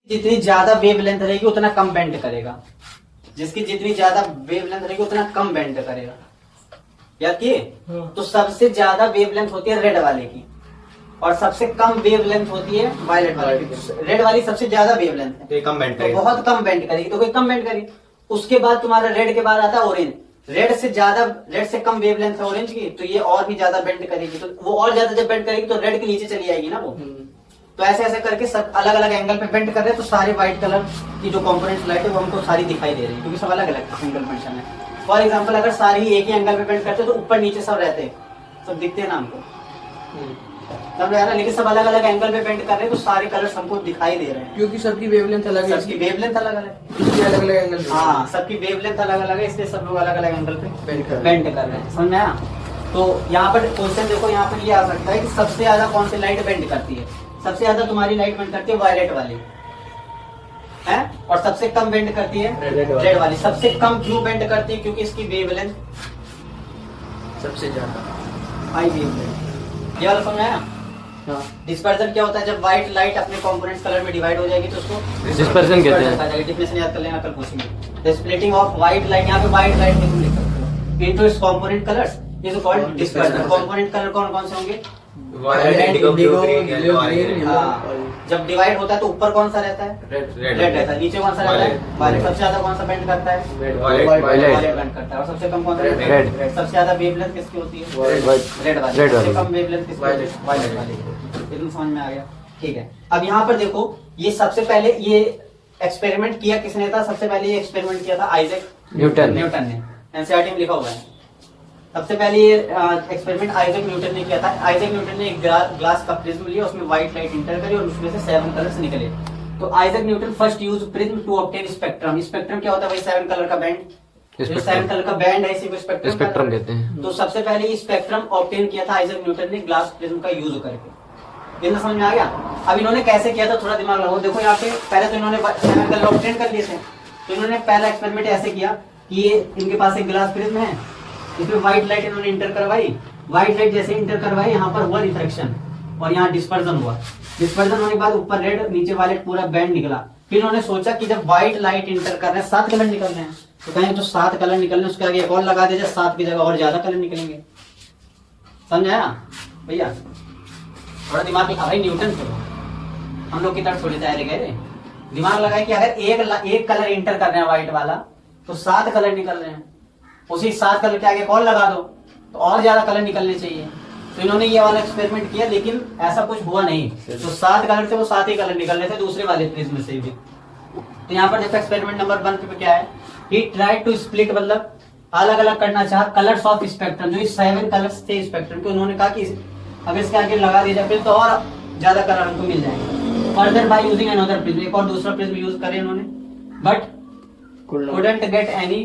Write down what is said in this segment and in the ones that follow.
जितनी ज्यादा वेवलेंथ रहेगी उतना कम बेंड करेगा, जिसकी जितनी ज्यादा वेवलेंथ रहेगी उतना कम बेंड करेगा। याद किए? तो सबसे ज्यादा वेवलेंथ होती है रेड वाले की और सबसे कम वेवलेंथ होती है वायलेट वाले की। रेड वाली सबसे ज्यादा वेवलेंथ है तो कम बेंड तो बहुत कम बेंड करेगी, तो कोई कम बेंड करेगी। उसके बाद तुम्हारा रेड के बाद आता है ऑरेंज। रेड से कम वेवलेंथ है ऑरेंज की, तो ये और भी ज्यादा बेंड करेगी। तो वो और ज्यादा जब बेंड करेगी तो रेड के नीचे चली आएगी ना वो। तो ऐसे ऐसे करके सब अलग अलग एंगल पे बेंड कर रहे हैं, तो सारे व्हाइट कलर की जो कंपोनेंट्स लाइट है वो हमको सारी दिखाई दे रही है, क्योंकि सब अलग अलग एंगल पेंशन है। फॉर एग्जाम्पल अगर सारी एक ही एंगल पे बेंड करते तो ऊपर नीचे सब रहते हैं, सब दिखते हैं ना हमको, समझ आ रहा है? लेकिन सब अलग अलग एंगल पे बेंड कर रहे हैं तो सारे कलर्स हमको दिखाई दे रहे हैं, क्योंकि सबकी वेवलेंथ अलग है, सबकी वेवलेंथ अलग अलग इसलिए अलग अलग एंगल। हाँ, सबकी वेवलेंथ अलग अलग है, इसलिए सब लोग अलग अलग एंगल पे बेंड कर रहे हैं। समझ में आया? तो यहाँ पर क्वेश्चन देखो, यहाँ पर ये आ सकता है कि सबसे ज्यादा कौन सी लाइट बेंड करती है। सबसे ज्यादा तुम्हारी लाइट बेंड करती है वायलेट वाली है, और सबसे कम बेंड करती है रेड वाली। सबसे कम क्यों बेंड करती है? क्योंकि इसकी वेवलेंथ सबसे ज्यादा हाई वेवलेंथ। ये वाला समझ आया? डिस्पर्जन क्या होता है? जब व्हाइट लाइट अपने कंपोनेंट्स कलर में डिवाइड हो जाएगी तो उसको डिस्पर्जन कहते हैं। डिफिनेशन याद कर लेना, कल पूछेंगे। The splitting of white light, यहाँ पे व्हाइट लाइट में तुम लिख सकते हो into its component colours is called dispersion. Component colour कौन कौन से होंगे? जब डिवाइड होता है तो ऊपर कौन सा रहता है? रेड रहता है। नीचे कौन सा रहता है? वायलेट। सबसे ज्यादा कौन सा बेंड करता है? वायलेट बेंड करता है। और सबसे कम कौन सा? रेड। सबसे ज्यादा वेवलेंथ किसकी होती है? रेड वाली। सबसे कम वेवलेंथ किसकी होती है? वायलेट वाली। इतना समझ में आ गया? ठीक है। अब यहाँ पर देखो, ये सबसे पहले ये एक्सपेरिमेंट किया किसने था? सबसे पहले ये एक्सपेरिमेंट किया था आइजैक न्यूटन ने। एनसीईआरटी में लिखा हुआ है। सबसे पहले ये एक्सपेरिमेंट आइजैक न्यूटन ने किया था। आइजैक न्यूटन ने एक ग्लास का प्रिज्म लिया, उसमें व्हाइट लाइट इंटर करी और उसमें से 7 कलर्स निकले। तो Isaac Newton first use prism to obtain spectrum. Spectrum क्या होता है भाई? 7 कलर का बैंड। 7 कलर का बैंड है, इसी को स्पेक्ट्रम कहते हैं। तो सबसे पहले ये स्पेक्ट्रम ऑब्टेन किया था आइजैक न्यूटन ने ग्लास प्रिज्म का यूज करके। इतना समझ में आ गया? अब इन्होंने कैसे किया था थोड़ा दिमाग लगाओ। देखो यहाँ पे पहले तो इन्होंने 7 कलर ऑब्टेन कर लिए थे। तो इन्होंने पहला एक्सपेरिमेंट ऐसे किया कि ये इनके पास एक ग्लास प्रिज्म है, इसमें व्हाइट लाइट इन्होंने इंटर करवाई। व्हाइट लाइट जैसे इंटर करवाई, यहाँ पर हुआ रिफ्रैक्शन और यहाँ डिस्पर्जन हुआ। डिस्पर्जन होने के बाद ऊपर रेड नीचे वायलेट पूरा बैंड निकला। फिर इन्होंने सोचा कि जब व्हाइट लाइट इंटर कर रहे हैं 7 कलर निकल रहे हैं, तो कहें तो 7 कलर निकलने, उसके आगे एक और लगा दे, 7 की जगह और ज्यादा कलर निकलेंगे। समझ आया भैया? थोड़ा दिमाग लगा भाई, न्यूटन थे हम लोग की तरफ थोड़ी तैयारी गए थे। दिमाग लगाए कि अगर एक कलर इंटर कर रहे हैं व्हाइट वाला तो 7 कलर निकल रहे हैं, उसी 7 कलर के आगे कॉल लगा दो तो और ज्यादा कलर निकलने चाहिए। तो इन्होंने ये वाला एक्सपेरिमेंट किया, लेकिन ऐसा कुछ हुआ नहीं। तो 7 कलर थे वो 7 ही कलर निकल रहे थे दूसरे वाले प्रिज्म से भी। तो यहाँ पर देखो एक्सपेरिमेंट नंबर 1 पे क्या है? ही ट्राइड टू स्प्लिट, मतलब अलग अलग करना चाहा कलर्स ऑफ स्पेक्ट्रम। जो 7 कलर्स थे स्पेक्ट्रम के, उन्होंने कहा कि अगर इसके आगे लगा दिया जाए तो और ज्यादा कलर हमको मिल जाएंगे। Further by using another prism, एक और दूसरा प्रिज्म यूज करे इन्होंने, but couldn't get any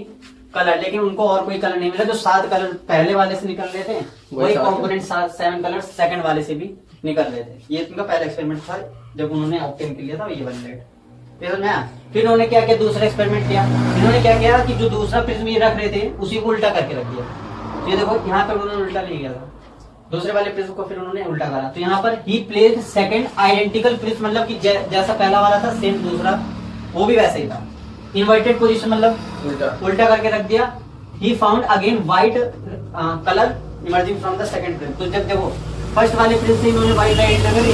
colour, लेकिन उनको और कोई कलर नहीं मिला। जो 7 कलर पहले वाले से निकल रहे थे वही कंपोनेंट 7 कलर सेकंड वाले से भी निकल रहे थे। ये उनका पहला एक्सपेरिमेंट था जब उन्होंने ऑब्टेन किया था ये वाली लाइट। फिर उन्होंने क्या किया? दूसरा एक्सपेरिमेंट किया। इन्होंने क्या किया कि जो दूसरा प्रिज्म ये रख रहे थे उसी को उल्टा करके रख दिया। ये देखो यहाँ पर उन्होंने उल्टा नहीं किया था, दूसरे वाले प्रिज्म को फिर उन्होंने उल्टा करा। तो यहाँ पर ही प्लेस्ड सेकंड आइडेंटिकल प्रिज्म, मतलब कि जैसा पहला वाला था सेम दूसरा वो भी वैसे ही था। इन्वर्टेड पोजीशन मतलब उल्टा करके रख दिया। He found again white colour emerging from the second prism. तो जब देखो फर्स्ट वाले प्रिज्म से इन्होंने व्हाइट लाइट इंटर करी,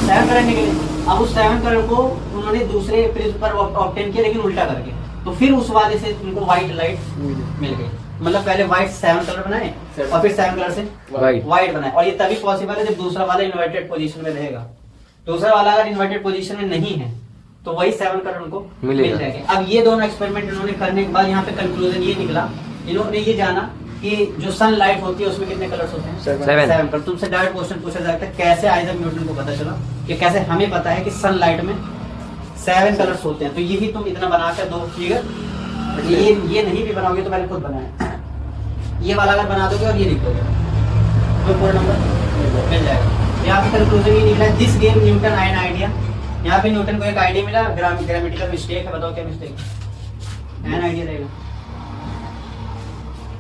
7 कलर निकले। अब उस 7 कलर को उन्होंने दूसरे प्रिज्म पर ऑब्टेन किया, लेकिन उल्टा करके। तो फिर उस वाले से उनको व्हाइट लाइट मिल गई। मतलब पहले व्हाइट 7 कलर बनाए और फिर 7 कलर से व्हाइट बनाए। और ये तभी पॉसिबल है जब दूसरा वाला इन्वर्टेड पोजीशन में रहेगा। दूसरा वाला अगर इन्वर्टेड पोजीशन में नहीं है तो वही 7 कलर उनको मिल जाएंगे। अब ये दोनों एक्सपेरिमेंट इन्होंने करने के बाद यहाँ पे कंक्लूजन ये निकला, इन्होंने ये जाना कि जो सनलाइट होती है उसमें कितने कलर्स होते हैं? 7 कलर। तुमसे डायरेक्ट क्वेश्चन पूछा जाता है कैसे आइजैक न्यूटन को पता चला, कि कैसे हमें पता है कि सनलाइट में 7 कलर्स होते हैं। तो ये भी तुम इतना बनाकर दो फिगर, ये नहीं भी बनाओगे तो मैंने खुद बनाया। ये वाला अगर बना दोगे और ये लिख दोगे तो पूरा नंबर मिल जाएगा। यहाँ पे कंक्लूजन ये निकला, this game Newton an idea. यहाँ पे न्यूटन को एक आइडिया मिला, ग्रामेटिकल मिस्टेक है, बताओ क्या मिस्टेक है? एन आइडिया रहेगा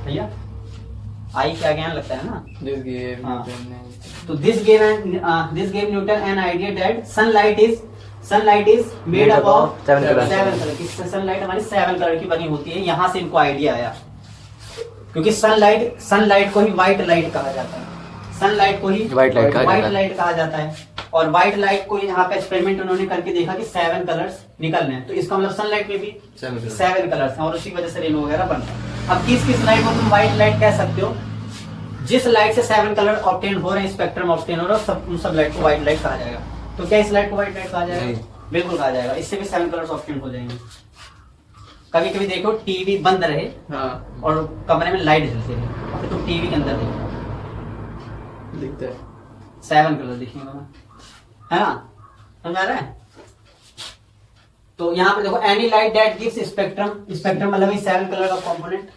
भैया, आई क्या ज्ञान लगता है ना। तो this game Newton an idea that sunlight is sunlight is made up of 7 colour. 7 colour. Sunlight हमारी 7 कलर की बनी होती है। यहाँ से इनको आइडिया आया, क्योंकि सनलाइट को ही व्हाइट लाइट कहा जाता है। सनलाइट को ही व्हाइट लाइट कहा जाता है। और व्हाइट लाइट को यहाँ पे एक्सपेरिमेंट उन्होंने करके देखा कि 7 कलर्स निकलने हैं, तो इसका मतलब सनलाइट में भी 7 कलर्स हैं और उसी वजह से रेनबो वगैरह बनता है। अब किस लाइट को तुम व्हाइट लाइट कह सकते हो? जिस लाइट से 7 कलर ऑब्टेन हो रहे हैं, स्पेक्ट्रम ऑब्टेन हो रहा है, उन सब लाइट को व्हाइट लाइट कहा जाएगा। तो क्या इस लाइट को व्हाइट लाइट कहा जाएगा? बिल्कुल कहा जाएगा। इससे भी 7 कलर्स ऑब्टेन हो जाएंगे। कभी कभी देखो टीवी बंद रहे और कमरे में लाइट जलती रहे, तो तुम टीवी के अंदर देखो दिखता है 7 कलर दिखेंगे, है ना? समझ आ रहा है? तो यहाँ पे देखो any light that gives spectrum, spectrum मतलब 7 कलर का कंपोनेंट,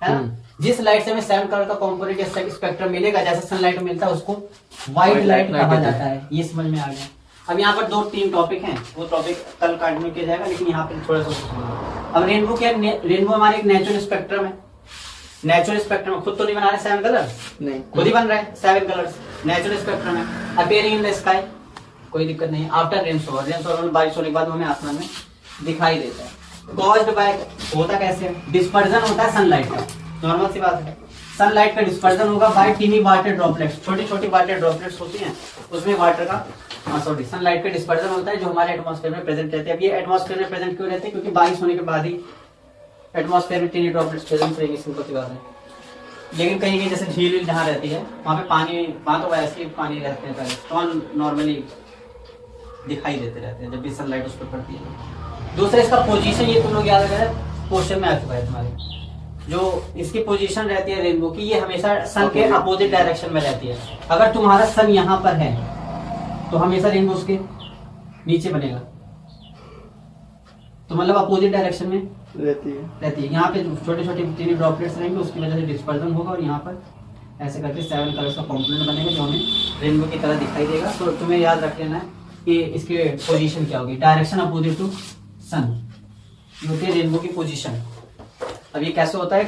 है ना? जिस लाइट से हमें 7 कलर का कंपोनेंट या स्पेक्ट्रम मिलेगा, जैसे सनलाइट मिलता है, उसको व्हाइट लाइट कहा जाता है। ये समझ में आ गया। अब यहाँ पर 2-3 टॉपिक हैं, वो टॉपिक कल कंटिन्यू किया जाएगा, लेकिन यहाँ पे थोड़ा सा अब रेनबो क्या, रेनबो हमारे एक नेचुरल स्पेक्ट्रम है। नेचुरल स्पेक्ट्रम खुद तो नहीं बना रहे 7 कलर, नहीं, खुद ही बन रहे हैं 7 कलर्स। नेचुरल स्पेक्ट्रम है। अपीयरिंग इन द स्काई, कोई दिक्कत नहीं है। आफ्टर रेनफॉल, रेनफॉल में बारिश होने के बाद हमें आसमान में दिखाई देता है। कॉज्ड बाय, होता कैसे? डिस्पर्जन होता है सनलाइट का, नॉर्मल सी बात है। सनलाइट का डिस्पर्जन होगा बाय टीनी वाटर ड्रॉपलेट्स, छोटी छोटी वाटर ड्रॉपलेट्स होती हैं, उसमें वाटर का सनलाइट का डिस्पर्जन होता है, जो हमारे एटमॉस्फेयर में प्रेजेंट रहते हैं। अब ये एटमॉस्फेयर में प्रेजेंट क्यों रहते हैं? क्योंकि बारिश होने के बाद ही एटमॉस्फेयर में टीनी ड्रॉपलेट्स प्रेजेंट रहेंगे, सिंपल सी बात है। लेकिन कहीं कहीं जैसे झील जहाँ रहती है, वहाँ पे पानी, वहाँ तो वैसे ही पानी रहते हैं, स्टोन नॉर्मली दिखाई देते रहते हैं जब भी सनलाइट उस पर पड़ती है। दूसरा इसका पोजीशन, ये तुम लोग याद रखें, क्वेश्चन में आ चुका है तुम्हारे। जो इसकी पोजीशन रहती है रेनबो की, ये हमेशा सन के अपोजिट डायरेक्शन में रहती है। अगर तुम्हारा सन यहाँ पर है तो हमेशा रेनबो उसके नीचे बनेगा, तो मतलब अपोजिट डायरेक्शन में रहती है। यहाँ पे छोटे छोटे टीनी ड्रॉपलेट्स रहेंगे, उसकी वजह से डिस्पर्जन होगा और यहाँ पर ऐसे करके 7 कलर्स का कॉम्पोनेंट बनेगा, जो हमें रेनबो की तरह दिखाई देगा। तो तुम्हें याद रख लेना है कि इसकी पोजीशन क्या होगी, डायरेक्शन अपोजिट टू सन, ये होती है रेनबो की पोजीशन। अब ये कैसे होता है?